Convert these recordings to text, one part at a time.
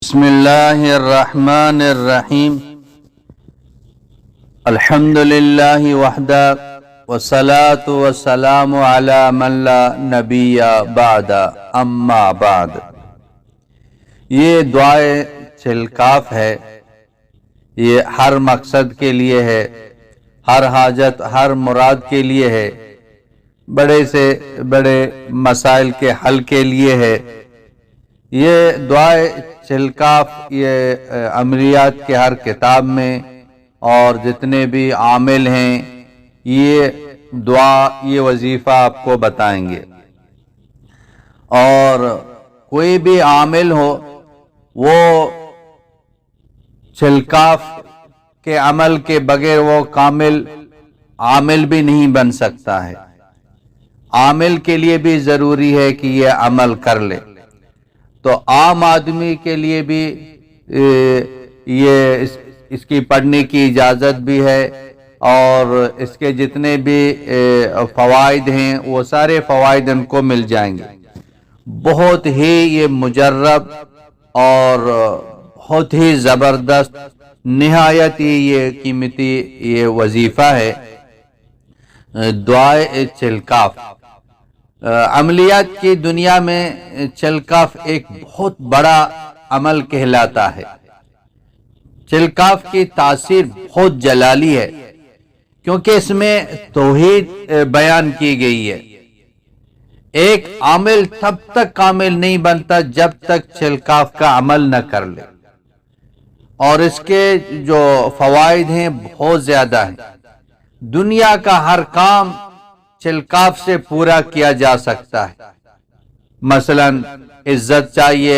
بسم اللہ الرحمن الرحیم الحمد للہ وحدہ والصلاة والسلام علی من لا نبی بعد اما بعد۔ یہ دعائے چلکاف ہے، یہ ہر مقصد کے لیے ہے، ہر حاجت ہر مراد کے لیے ہے، بڑے سے بڑے مسائل کے حل کے لیے ہے۔ یہ دعائے چلکاف یہ عملیات کے ہر کتاب میں اور جتنے بھی عامل ہیں یہ دعا یہ وظیفہ آپ کو بتائیں گے، اور کوئی بھی عامل ہو وہ چلکاف کے عمل کے بغیر وہ کامل عامل بھی نہیں بن سکتا ہے۔ عامل کے لیے بھی ضروری ہے کہ یہ عمل کر لے، تو عام آدمی کے لیے بھی یہ اس کی پڑھنے کی اجازت بھی ہے، اور اس کے جتنے بھی فوائد ہیں وہ سارے فوائد ان کو مل جائیں گے۔ بہت ہی یہ مجرب اور بہت ہی زبردست نہایت ہی یہ قیمتی یہ وظیفہ ہے دعائے چلکاف۔ عملیات کی دنیا میں چلکاف ایک بہت بڑا عمل کہلاتا ہے۔ چلکاف کی تاثیر بہت جلالی ہے، کیونکہ اس میں توحید بیان کی گئی ہے۔ ایک عامل تب تک کامل نہیں بنتا جب تک چلکاف کا عمل نہ کر لے، اور اس کے جو فوائد ہیں بہت زیادہ ہیں۔ دنیا کا ہر کام چلکاف سے پورا کیا جا سکتا ہے۔ مثلا عزت چاہیے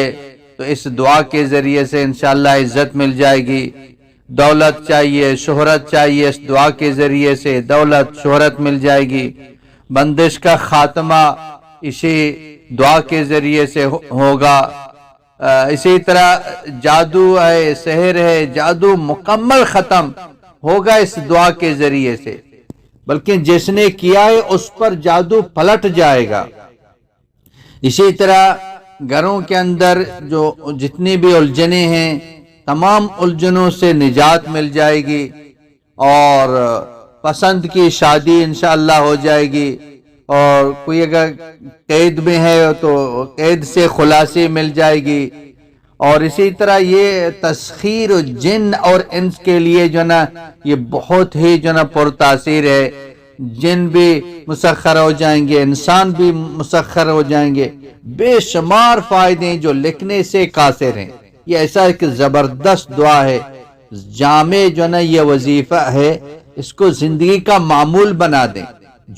تو اس دعا کے ذریعے سے انشاءاللہ عزت مل جائے گی۔ دولت چاہیے، شہرت چاہیے، اس دعا کے ذریعے سے دولت شہرت مل جائے گی۔ بندش کا خاتمہ اسی دعا کے ذریعے سے ہوگا۔ اسی طرح جادو ہے، سحر ہے، جادو مکمل ختم ہوگا اس دعا کے ذریعے سے، بلکہ جس نے کیا ہے اس پر جادو پلٹ جائے گا۔ اسی طرح گھروں کے اندر جو جتنی بھی الجھنیں ہیں تمام الجھنوں سے نجات مل جائے گی، اور پسند کی شادی انشاءاللہ ہو جائے گی، اور کوئی اگر قید میں ہے تو قید سے خلاصی مل جائے گی۔ اور اسی طرح یہ تسخیر جن اور انس کے لیے جو نا یہ بہت ہی جو نا پرتاثیر ہے۔ جن بھی مسخر ہو جائیں گے، انسان بھی مسخر ہو جائیں گے۔ بے شمار فائدے جو لکھنے سے قاصر ہیں۔ یہ ایسا ایک زبردست دعا ہے، جامع جو نا یہ وظیفہ ہے، اس کو زندگی کا معمول بنا دیں۔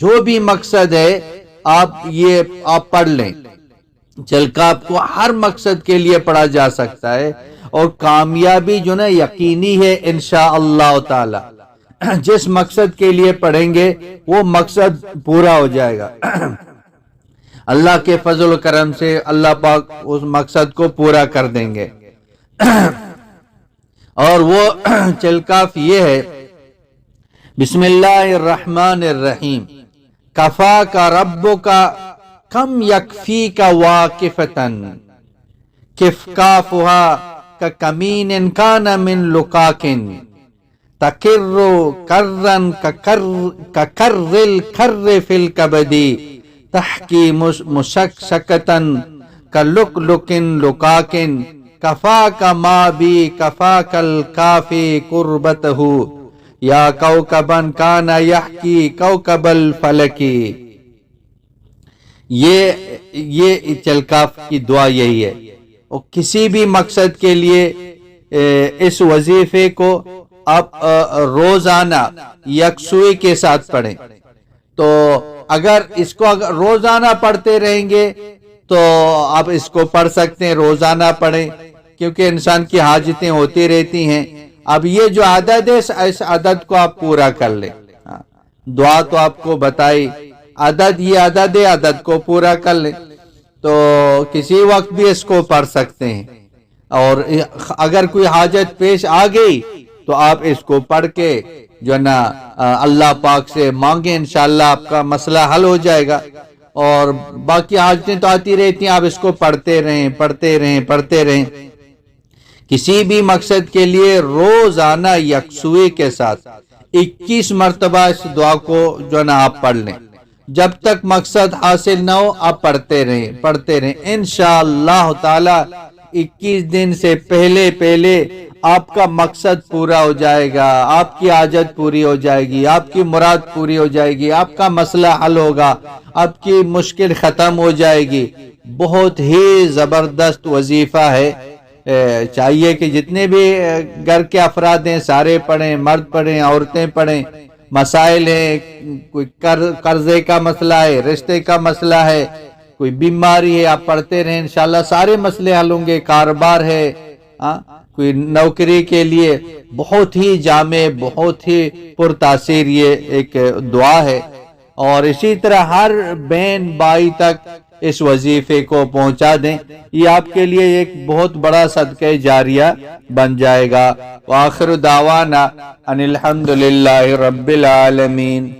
جو بھی مقصد ہے آپ پڑھ لیں۔ چلکاف کو ہر مقصد کے لیے پڑھا جا سکتا ہے، اور کامیابی جو نا یقینی ہے انشاءاللہ تعالی۔ جس مقصد کے لیے پڑھیں گے وہ مقصد پورا ہو جائے گا۔ اللہ کے فضل و کرم سے اللہ پاک اس مقصد کو پورا کر دیں گے۔ اور وہ چلکاف یہ ہے، بسم اللہ الرحمن الرحیم، کفا کا ربو کا کم یکفی کا واقفتن کفکافہا کا کمین انکان من لکاکن تکر کرن ککر الکر فی الکبدی تحکی مشکشکتن کلکلکن لکاکن کفا کا ما بی کفا کالکافی قربتہ یا کوکبن کان یحکی کوکب الفلکی۔ یہ چلکاف کی دعا یہی ہے، اور کسی بھی مقصد کے لیے اس وظیفے کو آپ روزانہ یکسوئی کے ساتھ پڑھیں۔ تو اگر اس کو روزانہ پڑھتے رہیں گے تو آپ اس کو پڑھ سکتے ہیں، روزانہ پڑھیں، کیونکہ انسان کی حاجتیں ہوتی رہتی ہیں۔ اب یہ جو عدد ہے اس عدد کو آپ پورا کر لیں۔ دعا تو آپ کو بتائی، عدد یہ عدد ہے، عدد کو پورا کر لیں، تو کسی وقت بھی اس کو پڑھ سکتے ہیں۔ اور اگر کوئی حاجت پیش آ گئی تو آپ اس کو پڑھ کے جو نا اللہ پاک سے مانگیں، انشاءاللہ آپ کا مسئلہ حل ہو جائے گا۔ اور باقی حاجتیں تو آتی رہتی ہیں، آپ اس کو پڑھتے رہیں۔ کسی بھی مقصد کے لیے روزانہ یکسوئی کے ساتھ 21 مرتبہ اس دعا کو جو ہے نا آپ پڑھ لیں. جب تک مقصد حاصل نہ ہو آپ پڑھتے رہیں انشاءاللہ تعالی 21 دن سے پہلے آپ کا مقصد پورا ہو جائے گا، آپ کی حاجت پوری ہو جائے گی، آپ کی مراد پوری ہو جائے گی، آپ کا مسئلہ حل ہوگا، آپ کی مشکل ختم ہو جائے گی. بہت ہی زبردست وظیفہ ہے. چاہیے کہ جتنے بھی گھر کے افراد ہیں سارے پڑھیں، مرد پڑھیں، عورتیں پڑھیں. مسائل ہیں، کوئی قرضے کا مسئلہ ہے، رشتے کا مسئلہ ہے، کوئی بیماری ہے، آپ پڑھتے رہیں انشاءاللہ سارے مسئلے حل ہوں گے. کاروبار ہے، کوئی نوکری کے لیے بہت ہی جامع، بہت ہی پرتاثیر یہ ایک دعا ہے. اور اسی طرح ہر بہن بھائی تک اس وظیفے کو پہنچا دیں، یہ آپ کے لیے ایک بہت بڑا صدقہ جاریہ بن جائے گا. وآخر دعوانا ان الحمدللہ رب العالمین.